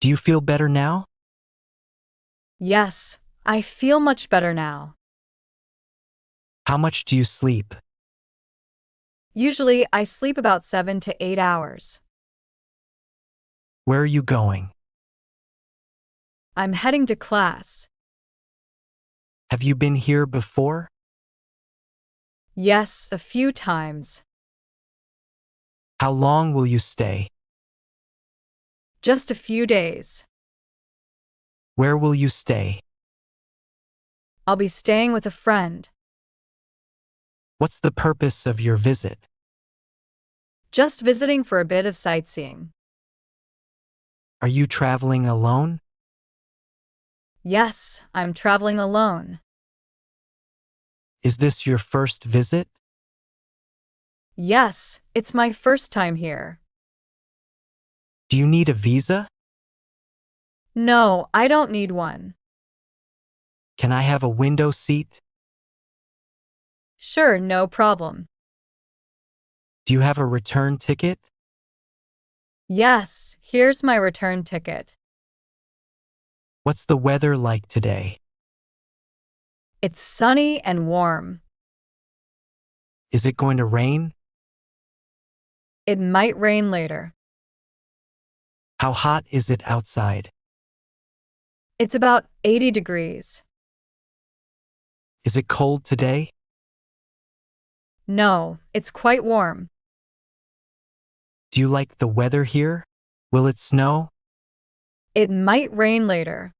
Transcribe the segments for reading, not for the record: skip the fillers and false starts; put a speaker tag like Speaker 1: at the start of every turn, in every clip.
Speaker 1: Do you feel better now?
Speaker 2: Yes, I feel much better now.
Speaker 1: How much do you sleep?
Speaker 2: Usually, I sleep about 7 to 8 hours.
Speaker 1: Where are you going?
Speaker 2: I'm heading to class.
Speaker 1: Have you been here before?
Speaker 2: Yes, a few times.
Speaker 1: How long will you stay?
Speaker 2: Just a few days.
Speaker 1: Where will you stay?
Speaker 2: I'll be staying with a friend.
Speaker 1: What's the purpose of your visit?
Speaker 2: Just visiting for a bit of sightseeing.
Speaker 1: Are you traveling alone?
Speaker 2: Yes, I'm traveling alone.
Speaker 1: Is this your first visit?
Speaker 2: Yes, it's my first time here.
Speaker 1: Do you need a visa?
Speaker 2: No, I don't need one.
Speaker 1: Can I have a window seat?
Speaker 2: Sure, no problem.
Speaker 1: Do you have a return ticket?
Speaker 2: Yes, here's my return ticket.
Speaker 1: What's the weather like today?
Speaker 2: It's sunny and warm.
Speaker 1: Is it going to rain?
Speaker 2: It might rain later.
Speaker 1: How hot is it outside?
Speaker 2: It's about 80 degrees.
Speaker 1: Is it cold today?
Speaker 2: No, it's quite warm.
Speaker 1: Do you like the weather here? Will it snow?
Speaker 2: It might rain later.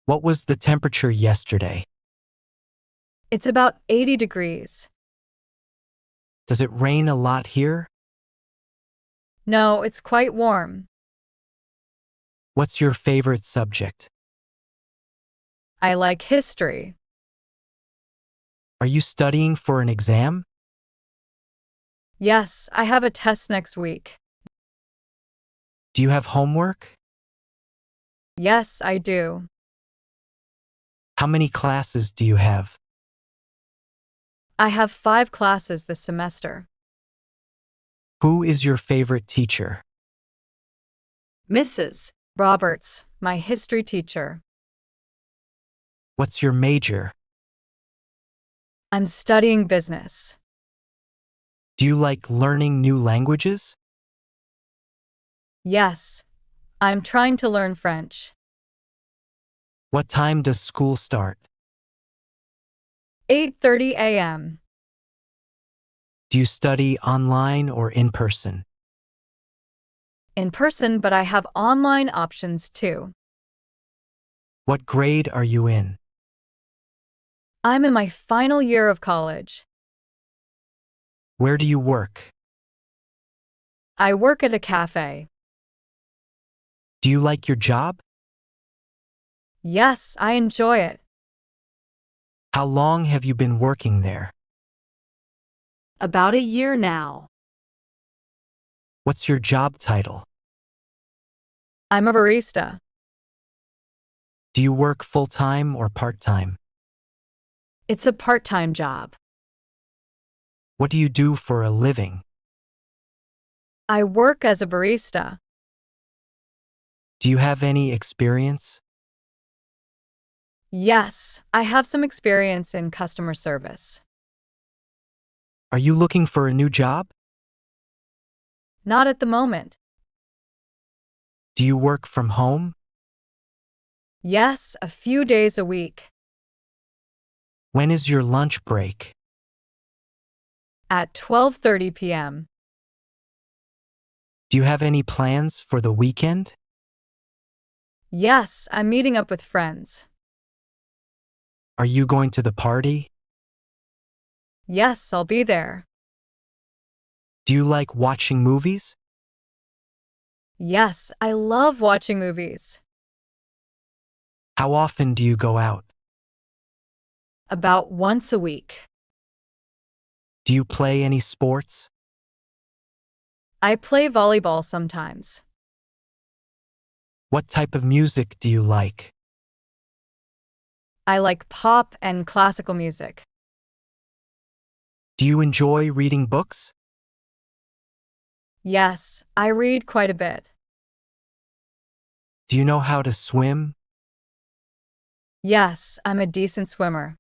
Speaker 1: What was the temperature yesterday?
Speaker 2: It's about 80 degrees.
Speaker 1: Does it rain a lot here?
Speaker 2: No, it's quite warm.
Speaker 1: What's your favorite subject?
Speaker 2: I like history.
Speaker 1: Are you studying for an exam?
Speaker 2: Yes, I have a test next week.
Speaker 1: Do you have homework?
Speaker 2: Yes, I do.
Speaker 1: How many classes do you have?
Speaker 2: I have 5 classes this semester.
Speaker 1: Who is your favorite teacher?
Speaker 2: Mrs. Roberts, my history teacher.
Speaker 1: What's your major?
Speaker 2: I'm studying business.
Speaker 1: Do you like learning new languages?
Speaker 2: Yes, I'm trying to learn French.
Speaker 1: What time does school start?
Speaker 2: 8:30 a.m.
Speaker 1: Do you study online or in person?
Speaker 2: In person, but I have online options too.
Speaker 1: What grade are you in?
Speaker 2: I'm in my final year of college.
Speaker 1: Where do you work?
Speaker 2: I work at a cafe.
Speaker 1: Do you like your job?
Speaker 2: Yes, I enjoy it.
Speaker 1: How long have you been working there?
Speaker 2: About a year now.
Speaker 1: What's your job title?
Speaker 2: I'm a barista.
Speaker 1: Do you work full-time or part-time?
Speaker 2: It's a part-time job.
Speaker 1: What do you do for a living?
Speaker 2: I work as a barista.
Speaker 1: Do you have any experience?
Speaker 2: Yes, I have some experience in customer service.
Speaker 1: Are you looking for a new job?
Speaker 2: Not at the moment.
Speaker 1: Do you work from home?
Speaker 2: Yes, a few days a week.
Speaker 1: When is your lunch break?
Speaker 2: At 12:30 p.m.
Speaker 1: Do you have any plans for the weekend?
Speaker 2: Yes, I'm meeting up with friends.
Speaker 1: Are you going to the party?
Speaker 2: Yes, I'll be there.
Speaker 1: Do you like watching movies?
Speaker 2: Yes, I love watching movies.
Speaker 1: How often do you go out?
Speaker 2: About once a week.
Speaker 1: Do you play any sports?
Speaker 2: I play volleyball sometimes.
Speaker 1: What type of music do you like?
Speaker 2: I like pop and classical music.
Speaker 1: Do you enjoy reading books?
Speaker 2: Yes, I read quite a bit.
Speaker 1: Do you know how to swim?
Speaker 2: Yes, I'm a decent swimmer.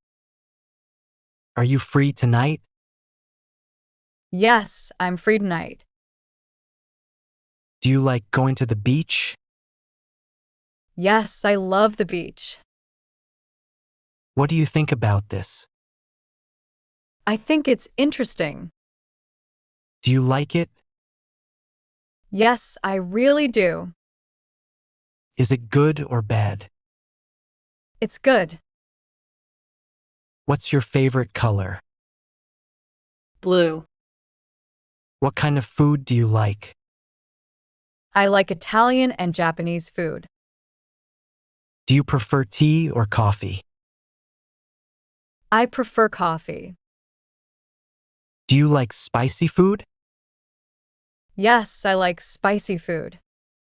Speaker 1: Are you free tonight?
Speaker 2: Yes, I'm free tonight.
Speaker 1: Do you like going to the beach?
Speaker 2: Yes, I love the beach.
Speaker 1: What do you think about this?
Speaker 2: I think it's interesting.
Speaker 1: Do you like it?
Speaker 2: Yes, I really do.
Speaker 1: Is it good or bad?
Speaker 2: It's good.
Speaker 1: What's your favorite color?
Speaker 2: Blue.
Speaker 1: What kind of food do you like?
Speaker 2: I like Italian and Japanese food.
Speaker 1: Do you prefer tea or coffee?
Speaker 2: I prefer coffee.
Speaker 1: Do you like spicy food?
Speaker 2: Yes, I like spicy food.